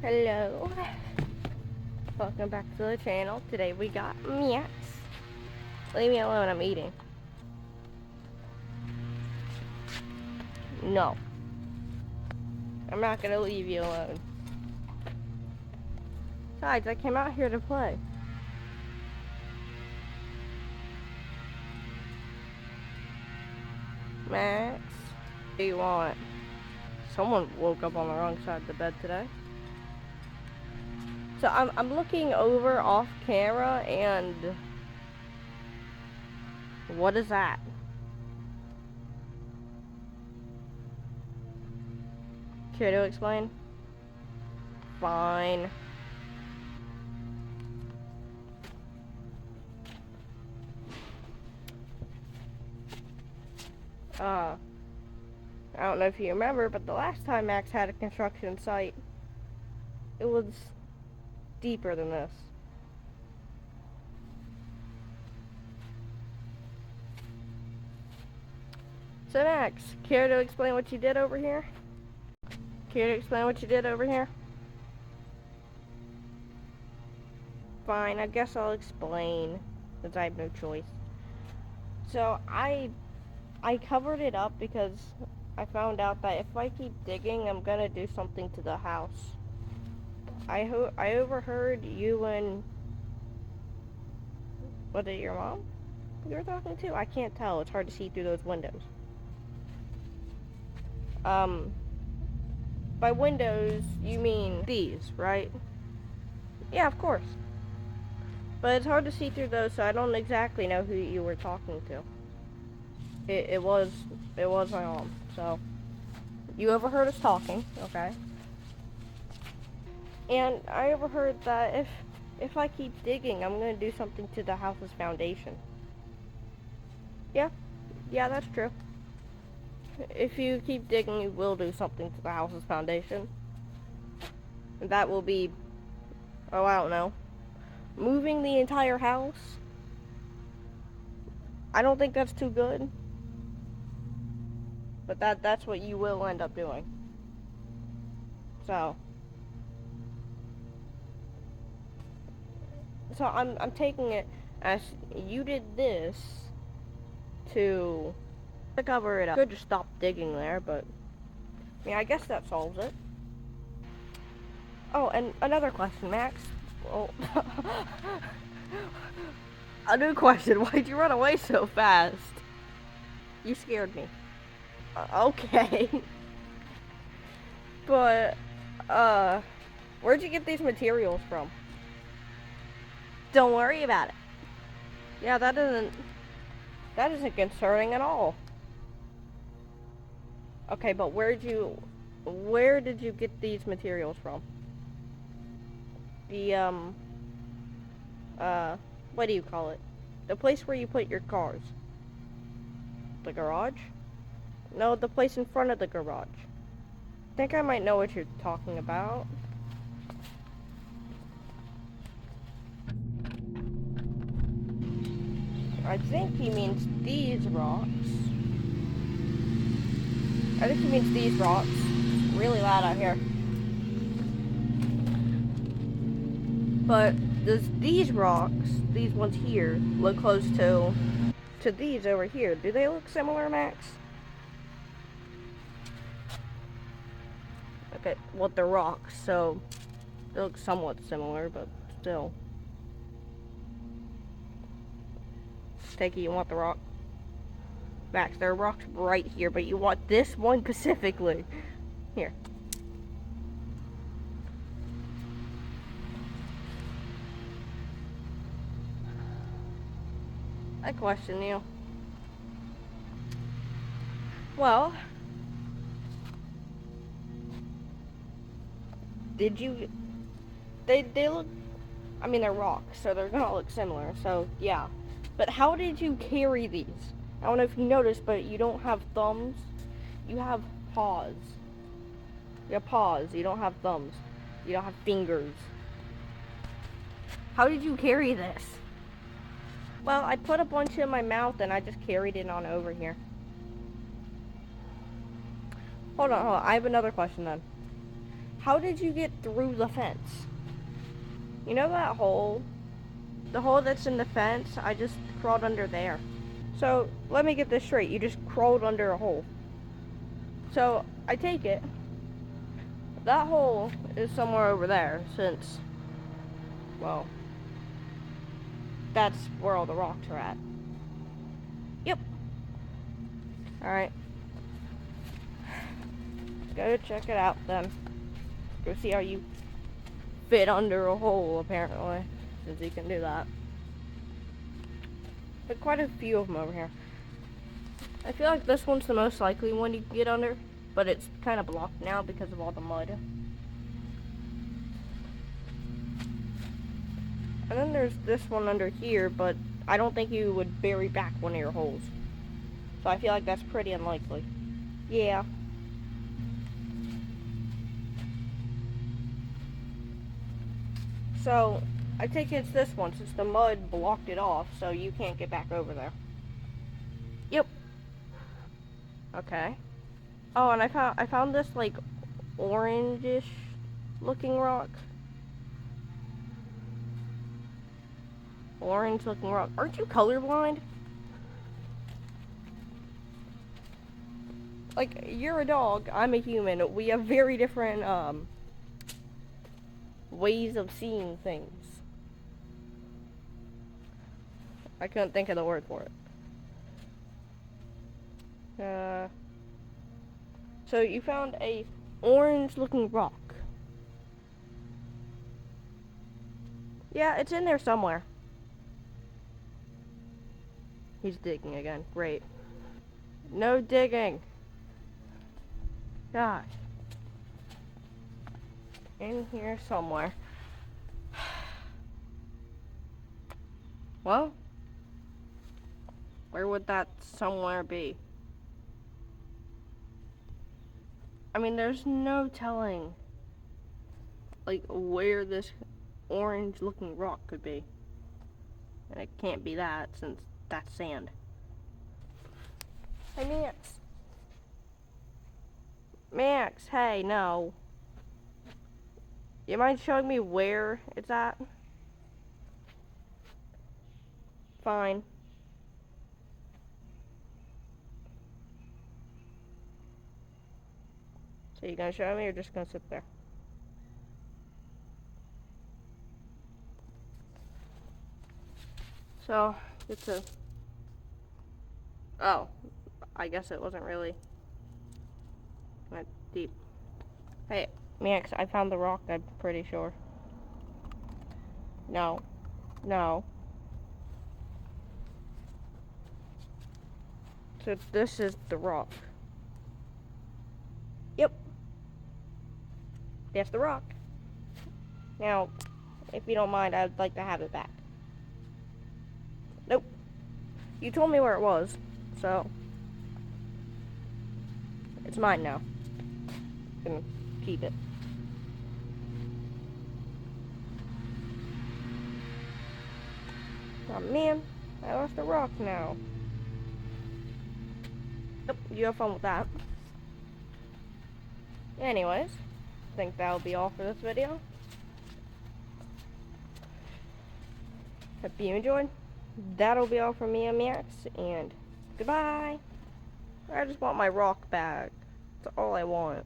Hello. Welcome back to the channel. Today we got Max. Leave me alone, I'm eating. No. I'm not gonna leave you alone. Besides, I came out here to play. Max, what do you want? Someone woke up on the wrong side of the bed today. So I'm looking over off camera and what is that? Care to explain? Fine. I don't know if you remember, but the last time Max had a construction site, it was deeper than this. So Max, care to explain what you did over here? Care to explain what you did over here? Fine, I guess I'll explain, since I have no choice. So I covered it up because I found out that if I keep digging, I'm gonna do something to the house. I overheard you and, was it your mom you were talking to? I can't tell, it's hard to see through those windows. By windows, you mean these, right? Yeah, of course. But it's hard to see through those, so I don't exactly know who you were talking to. It was my mom, so you overheard us talking, okay? And I overheard that if I keep digging, I'm gonna do something to the house's foundation. Yeah, that's true. If you keep digging, you will do something to the house's foundation. And that will be, oh, I don't know, moving the entire house. I don't think that's too good. But that's what you will end up doing. So I'm taking it as you did this to cover it up. Could just stop digging there, but I mean, I guess that solves it. Oh, and another question, Max. Well, a new question. Why'd you run away so fast? You scared me. Okay. But, where'd you get these materials from? Don't worry about it. Yeah, that isn't concerning at all. Okay, but where did you get these materials from? The, what do you call it? The place where you put your cars. The garage? No, the place in front of the garage. I think I might know what you're talking about. I think he means these rocks. I think he means these rocks. It's really loud out here. But does these rocks, these ones here, look close to these over here? Do they look similar, Max? Okay, well, they're rocks, so they look somewhat similar, but still. Take it, you want the rock? Max, there are rocks right here, but you want this one specifically. Here. I question you. Well, did you... They look... I mean, they're rocks, so they're gonna look similar, so yeah. But how did you carry these? I don't know if you noticed, but you don't have thumbs. You have paws. You have paws. You don't have thumbs. You don't have fingers. How did you carry this? Well, I put a bunch in my mouth and I just carried it on over here. Hold on. I have another question then. How did you get through the fence? You know that hole? The hole that's in the fence? I just crawled under there. So, let me get this straight. You just crawled under a hole. So, I take it that hole is somewhere over there, since, well, that's where all the rocks are at. Yep. Alright. Go check it out then. Go see how you fit under a hole, apparently, since you can do that. But quite a few of them over here. I feel like this one's the most likely one you can get under, but it's kind of blocked now because of all the mud. And then there's this one under here, but I don't think you would bury back one of your holes. So I feel like that's pretty unlikely. Yeah. So, I think it's this one, since the mud blocked it off, so you can't get back over there. Yep. Okay. Oh, and I found this, like, orangish looking rock. Orange looking rock. Aren't you colorblind? Like, you're a dog, I'm a human. We have very different, ways of seeing things. I couldn't think of the word for it. So you found a orange looking rock. Yeah, it's in there somewhere. He's digging again. Great. No digging. Gosh. In here somewhere. Well, where would that somewhere be? I mean, there's no telling, like, where this orange looking rock could be. And it can't be that, since that's sand. Hey, Max. Max, hey, no. You mind showing me where it's at? Fine. So you gonna show me or just gonna sit there? So, it's a... Oh, I guess it wasn't really that deep. Hey, Max, I found the rock, I'm pretty sure. No. No. So this is the rock. Yep. That's the rock. Now, if you don't mind, I'd like to have it back. Nope. You told me where it was, so it's mine now. I'm gonna keep it. Oh man, I lost the rock now. Nope, you have fun with that. Anyways, I think that'll be all for this video. Hope you enjoyed. That'll be all from me and Max, and goodbye. I just want my rock back. That's all I want.